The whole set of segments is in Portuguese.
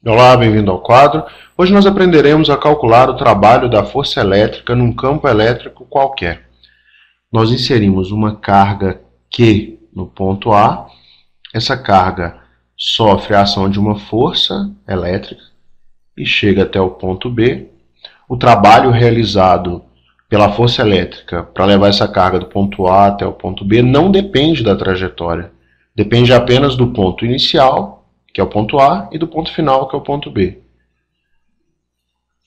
Olá, bem-vindo ao quadro. Hoje nós aprenderemos a calcular o trabalho da força elétrica num campo elétrico qualquer. Nós inserimos uma carga Q no ponto A. Essa carga sofre a ação de uma força elétrica e chega até o ponto B. O trabalho realizado pela força elétrica para levar essa carga do ponto A até o ponto B não depende da trajetória. Depende apenas do ponto inicial, que é o ponto A, e do ponto final, que é o ponto B.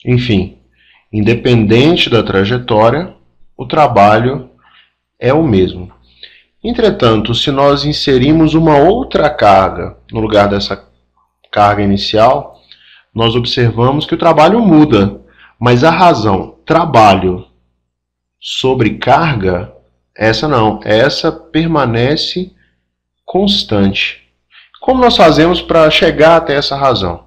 Enfim, independente da trajetória, o trabalho é o mesmo. Entretanto, se nós inserimos uma outra carga no lugar dessa carga inicial, nós observamos que o trabalho muda, mas a razão trabalho sobre carga, essa não, essa permanece constante. Como nós fazemos para chegar até essa razão?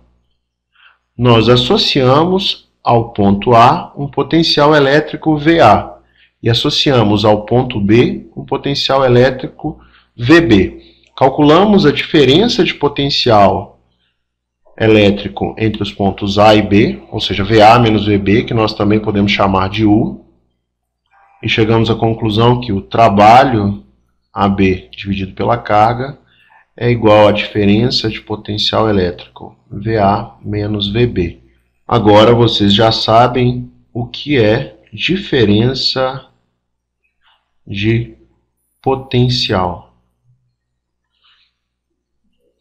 Nós associamos ao ponto A um potencial elétrico VA e associamos ao ponto B um potencial elétrico VB. Calculamos a diferença de potencial elétrico entre os pontos A e B, ou seja, VA menos VB, que nós também podemos chamar de U, e chegamos à conclusão que o trabalho AB dividido pela carga é igual à diferença de potencial elétrico, VA menos VB. Agora vocês já sabem o que é diferença de potencial,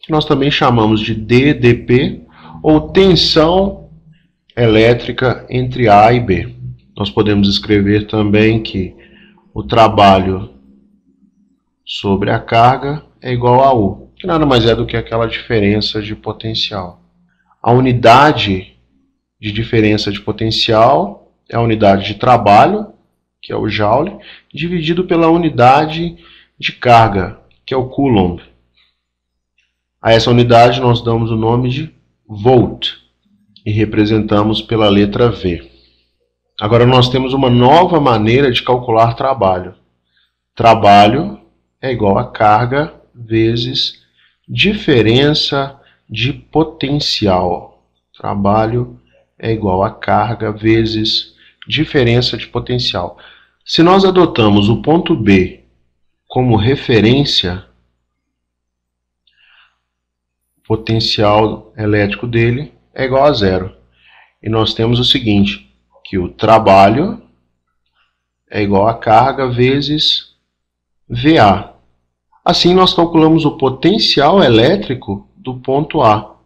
que nós também chamamos de DDP, ou tensão elétrica entre A e B. Nós podemos escrever também que o trabalho sobre a carga é igual a U, que nada mais é do que aquela diferença de potencial. A unidade de diferença de potencial é a unidade de trabalho, que é o Joule, dividido pela unidade de carga, que é o Coulomb. A essa unidade nós damos o nome de Volt e representamos pela letra V. Agora nós temos uma nova maneira de calcular trabalho. Trabalho é igual a carga vezes diferença de potencial. Trabalho é igual a carga vezes diferença de potencial. Se nós adotamos o ponto B como referência, o potencial elétrico dele é igual a zero. E nós temos o seguinte, que o trabalho é igual a carga vezes VA. Assim, nós calculamos o potencial elétrico do ponto A,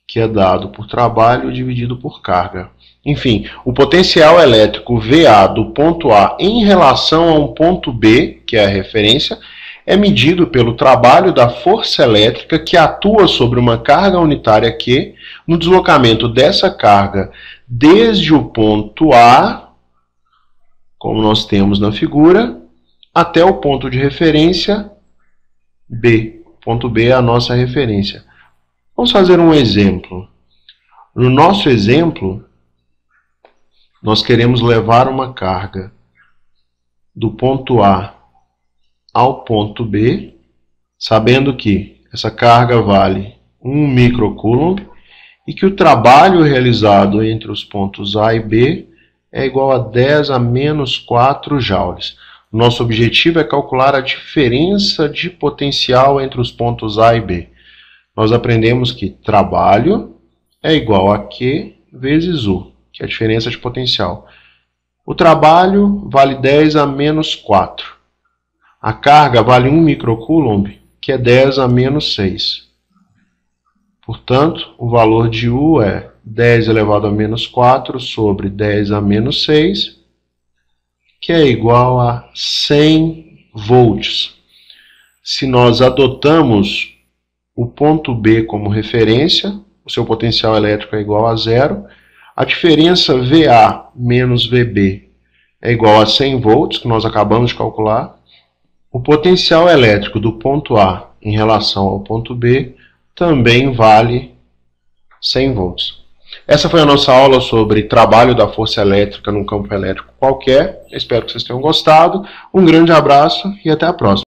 que é dado por trabalho dividido por carga. Enfim, o potencial elétrico VA do ponto A em relação a um ponto B, que é a referência, é medido pelo trabalho da força elétrica que atua sobre uma carga unitária Q no deslocamento dessa carga desde o ponto A, como nós temos na figura, até o ponto de referência B. Ponto B é a nossa referência. Vamos fazer um exemplo. No nosso exemplo, nós queremos levar uma carga do ponto A ao ponto B, sabendo que essa carga vale 1 microcoulomb e que o trabalho realizado entre os pontos A e B é igual a 10 a menos 4 joules. Nosso objetivo é calcular a diferença de potencial entre os pontos A e B. Nós aprendemos que trabalho é igual a Q vezes U, que é a diferença de potencial. O trabalho vale 10 a menos 4. A carga vale 1 microcoulomb, que é 10 a menos 6. Portanto, o valor de U é 10 elevado a menos 4 sobre 10 a menos 6, que é igual a 100 volts. Se nós adotamos o ponto B como referência, o seu potencial elétrico é igual a zero, a diferença VA menos VB é igual a 100 volts, que nós acabamos de calcular. O potencial elétrico do ponto A em relação ao ponto B também vale 100 volts. Essa foi a nossa aula sobre trabalho da força elétrica num campo elétrico qualquer. Espero que vocês tenham gostado. Um grande abraço e até a próxima.